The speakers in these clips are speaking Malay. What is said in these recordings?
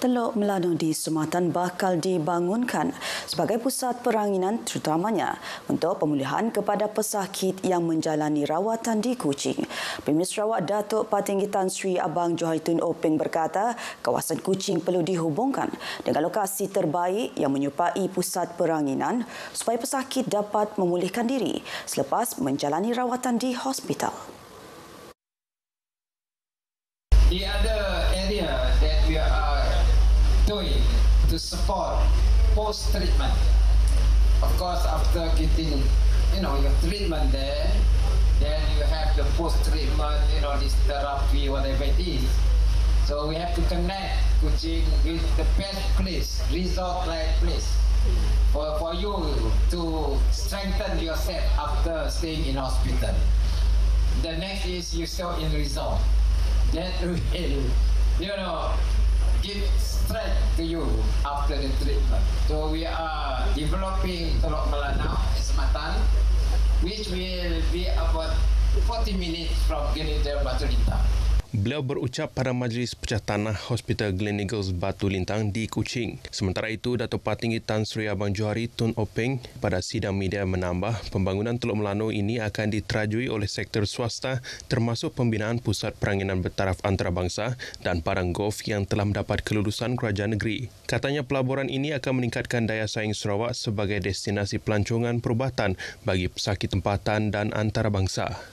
Teluk Melanau di Sumatan bakal dibangunkan sebagai pusat peranginan terutamanya untuk pemulihan kepada pesakit yang menjalani rawatan di Kuching. Premier Sarawak Datuk Patinggi Tan Sri Abang Johari Tun Openg berkata kawasan Kuching perlu dihubungkan dengan lokasi terbaik yang menyerupai pusat peranginan supaya pesakit dapat memulihkan diri selepas menjalani rawatan di hospital. The other area that we are doing to support post-treatment. Of course, after getting, your treatment there, then you have the post-treatment, this therapy, whatever it is. So we have to connect Kuching with the best place, resort-like place, for you to strengthen yourself after staying in hospital. The next is you stay in resort. That will, give strength to you after the treatment. So we are developing Teluk Melanau in Sumatan, which will be about 40 minutes from Gleneagles Batu Lintang. Beliau berucap pada Majlis Pecah Tanah Hospital Gleneagles Batu Lintang di Kuching. Sementara itu, Datuk Patinggi Tan Sri Abang Johari Tun Openg pada sidang media menambah pembangunan Teluk Melanau ini akan diterajui oleh sektor swasta termasuk pembinaan pusat peranginan bertaraf antarabangsa dan padang golf yang telah mendapat kelulusan kerajaan negeri. Katanya pelaburan ini akan meningkatkan daya saing Sarawak sebagai destinasi pelancongan perubatan bagi pesakit tempatan dan antarabangsa.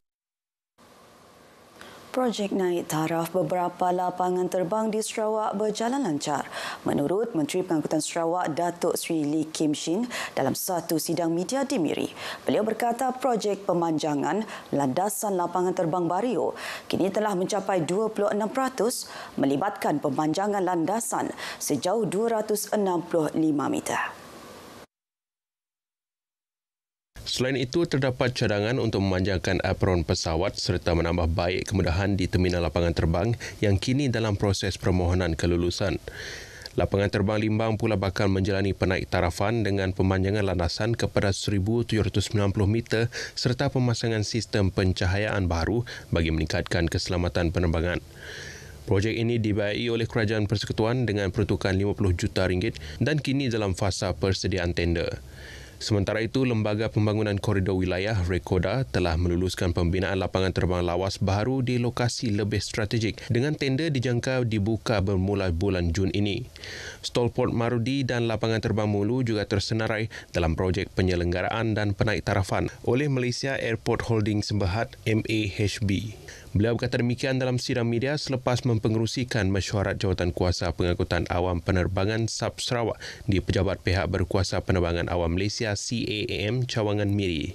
Projek naik taraf beberapa lapangan terbang di Sarawak berjalan lancar menurut Menteri Pengangkutan Sarawak Datuk Sri Lee Kim Shin dalam satu sidang media di Miri. Beliau berkata projek pemanjangan landasan lapangan terbang Bario kini telah mencapai 26% melibatkan pemanjangan landasan sejauh 265 meter. Selain itu, terdapat cadangan untuk memanjangkan apron pesawat serta menambah baik kemudahan di terminal lapangan terbang yang kini dalam proses permohonan kelulusan. Lapangan terbang Limbang pula bakal menjalani penaiktarafan dengan pemanjangan landasan kepada 1,790 meter serta pemasangan sistem pencahayaan baru bagi meningkatkan keselamatan penerbangan. Projek ini dibiayai oleh Kerajaan Persekutuan dengan peruntukan RM50 juta dan kini dalam fasa persediaan tender. Sementara itu, Lembaga Pembangunan Koridor Wilayah Rekoda telah meluluskan pembinaan lapangan terbang lawas baru di lokasi lebih strategik dengan tender dijangka dibuka bermula bulan Jun ini. Stol Port Marudi dan lapangan terbang Mulu juga tersenarai dalam projek penyelenggaraan dan penaiktarafan oleh Malaysia Airport Holdings Berhad MAHB. Beliau berkata demikian dalam sidang media selepas mempengerusikan mesyuarat jawatan kuasa pengangkutan awam penerbangan Sub Sarawak di Pejabat Pihak Berkuasa Penerbangan Awam Malaysia CAAM Cawangan Miri.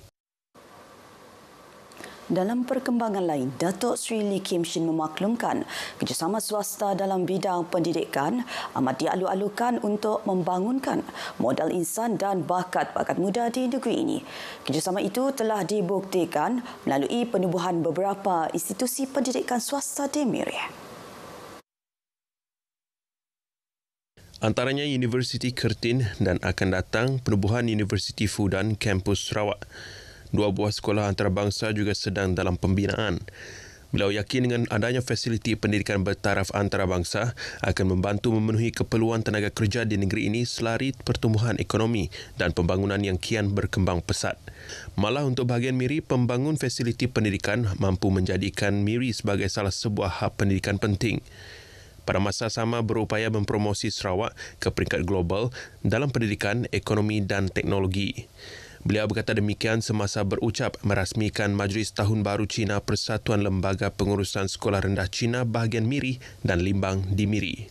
Dalam perkembangan lain, Datuk Sri Lee Kim Shin memaklumkan kerjasama swasta dalam bidang pendidikan amat dialu-alukan untuk membangunkan modal insan dan bakat-bakat muda di negeri ini. Kerjasama itu telah dibuktikan melalui penubuhan beberapa institusi pendidikan swasta di Miri. Antaranya Universiti Kertin dan akan datang penubuhan Universiti Fudan kampus Sarawak. 2 buah sekolah antarabangsa juga sedang dalam pembinaan. Beliau yakin dengan adanya fasiliti pendidikan bertaraf antarabangsa akan membantu memenuhi keperluan tenaga kerja di negeri ini selari pertumbuhan ekonomi dan pembangunan yang kian berkembang pesat. Malah untuk bahagian Miri, pembangun fasiliti pendidikan mampu menjadikan Miri sebagai salah sebuah hub pendidikan penting. Pada masa sama berupaya mempromosi Sarawak ke peringkat global dalam pendidikan, ekonomi dan teknologi. Beliau berkata demikian semasa berucap merasmikan Majlis Tahun Baru Cina Persatuan Lembaga Pengurusan Sekolah Rendah Cina bahagian Miri dan Limbang di Miri.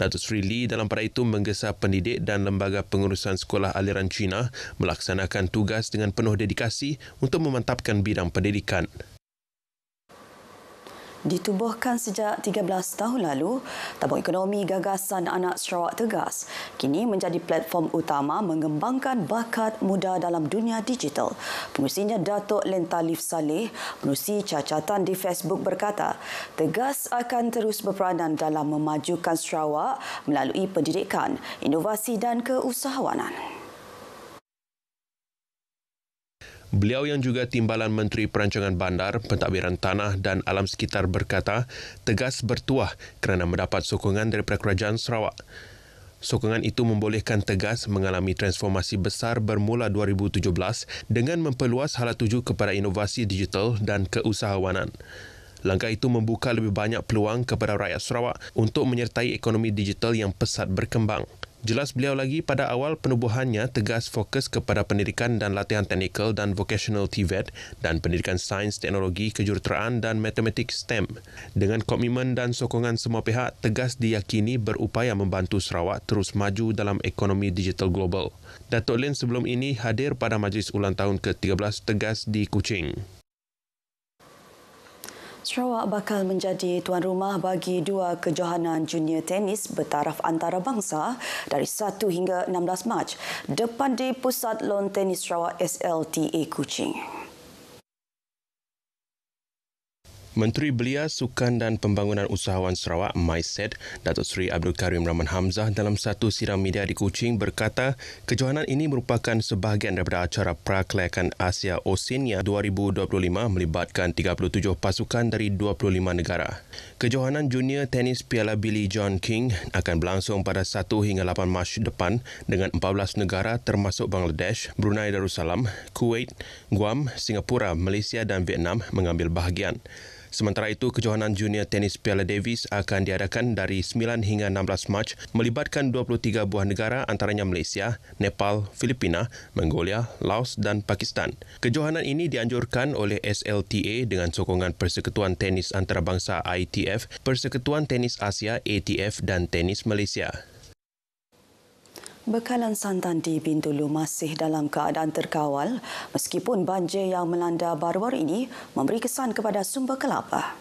Datuk Sri Lee dalam pada itu menggesa pendidik dan Lembaga Pengurusan Sekolah Aliran Cina melaksanakan tugas dengan penuh dedikasi untuk memantapkan bidang pendidikan. Ditubuhkan sejak 13 tahun lalu, Tabung Ekonomi Gagasan Anak Sarawak Tegas kini menjadi platform utama mengembangkan bakat muda dalam dunia digital. Pengerusinya Datuk Lentalif Saleh menerusi cacatan di Facebook berkata, Tegas akan terus berperanan dalam memajukan Sarawak melalui pendidikan, inovasi dan keusahawanan. Beliau yang juga Timbalan Menteri Perancangan Bandar, Pentadbiran Tanah dan Alam Sekitar berkata tegas bertuah kerana mendapat sokongan daripada Kerajaan Sarawak. Sokongan itu membolehkan Tegas mengalami transformasi besar bermula 2017 dengan memperluas hala tuju kepada inovasi digital dan keusahawanan. Langkah itu membuka lebih banyak peluang kepada rakyat Sarawak untuk menyertai ekonomi digital yang pesat berkembang. Jelas beliau lagi, pada awal penubuhannya, Tegas fokus kepada pendidikan dan latihan teknikal dan vocational TVET dan pendidikan sains, teknologi, kejuruteraan dan matematik STEM. Dengan komitmen dan sokongan semua pihak, Tegas diyakini berupaya membantu Sarawak terus maju dalam ekonomi digital global. Datuk Lin sebelum ini hadir pada majlis ulang tahun ke-13 Tegas di Kuching. Sarawak bakal menjadi tuan rumah bagi 2 kejohanan junior tenis bertaraf antarabangsa dari 1 hingga 16 Mac depan di Pusat Lon Tenis Sarawak SLTA Kuching. Menteri Belia, Sukan dan Pembangunan Usahawan Sarawak, MySET, Datuk Seri Abdul Karim Rahman Hamzah dalam satu siaran media di Kuching berkata kejohanan ini merupakan sebahagian daripada acara Prakelayakan Asia Oceania 2025 melibatkan 37 pasukan dari 25 negara. Kejohanan junior tenis Piala Billy John King akan berlangsung pada 1 hingga 8 Mac depan dengan 14 negara termasuk Bangladesh, Brunei Darussalam, Kuwait, Guam, Singapura, Malaysia dan Vietnam mengambil bahagian. Sementara itu, kejohanan junior tenis Piala Davis akan diadakan dari 9 hingga 16 Mac melibatkan 23 buah negara antaranya Malaysia, Nepal, Filipina, Mongolia, Laos dan Pakistan. Kejohanan ini dianjurkan oleh SLTA dengan sokongan Persekutuan Tenis Antarabangsa ITF, Persekutuan Tenis Asia ATF dan Tenis Malaysia. Bekalan santan di Bintulu masih dalam keadaan terkawal meskipun banjir yang melanda baru-baru ini memberi kesan kepada sumber kelapa.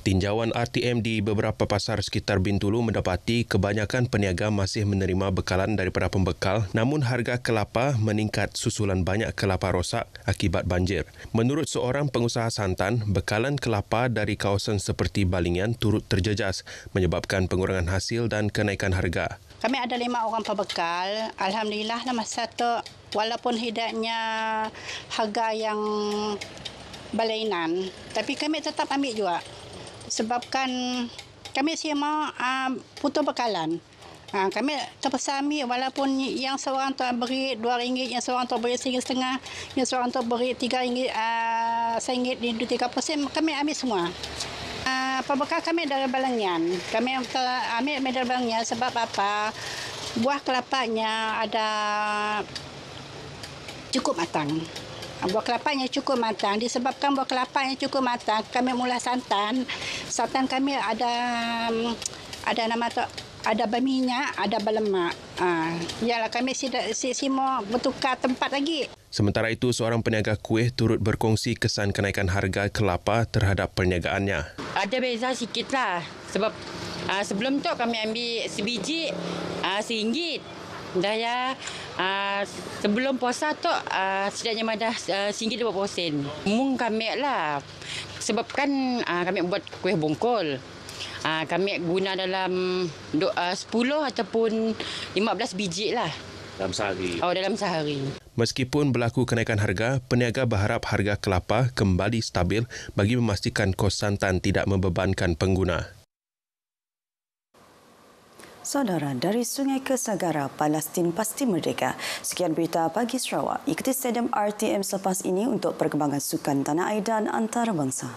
Tinjauan RTM di beberapa pasar sekitar Bintulu mendapati kebanyakan peniaga masih menerima bekalan daripada pembekal, namun harga kelapa meningkat susulan banyak kelapa rosak akibat banjir. Menurut seorang pengusaha santan, bekalan kelapa dari kawasan seperti Balingan turut terjejas menyebabkan pengurangan hasil dan kenaikan harga. Kami ada 5 orang pembekal. Alhamdulillah lah masa tu walaupun hidupnya harga yang berlainan, tapi kami tetap ambil juga. Sebabkan kami semua putus bekalan. Kami terpaksa ambil walaupun yang seorang tu beri RM2, yang seorang tu beri RM1.5, yang seorang tu beri RM3, RM1.30, kami ambil semua. Pembekal kami dari Balangian. Kami ambil dari Balangian sebab apa? Buah kelapanya ada cukup matang. Buah kelapanya cukup matang. Disebabkan buah kelapa yang cukup matang, kami mula santan. Santan kami ada nama tu, ada berminyak, ada berlemak. Yalah kami semua bertukar tempat lagi. Sementara itu, seorang peniaga kuih turut berkongsi kesan kenaikan harga kelapa terhadap perniagaannya. Ada beza sikit lah. Sebab sebelum tu kami ambil sebiji RM1. Dah ya, sebelum puasa tu setidaknya madah RM1.20. Mung kami lah. Sebab kan kami buat kuih bongkol. Kami guna dalam 10 ataupun 15 biji lah. Dalam sehari? Dalam sehari. Meskipun berlaku kenaikan harga, peniaga berharap harga kelapa kembali stabil bagi memastikan kos santan tidak membebankan pengguna. Saudara, dari Sungai ke Sagara, Palestin pasti merdeka. Sekian berita pagi Sarawak. Ikuti Stadium RTM selepas ini untuk perkembangan sukan tanah air dan antarabangsa.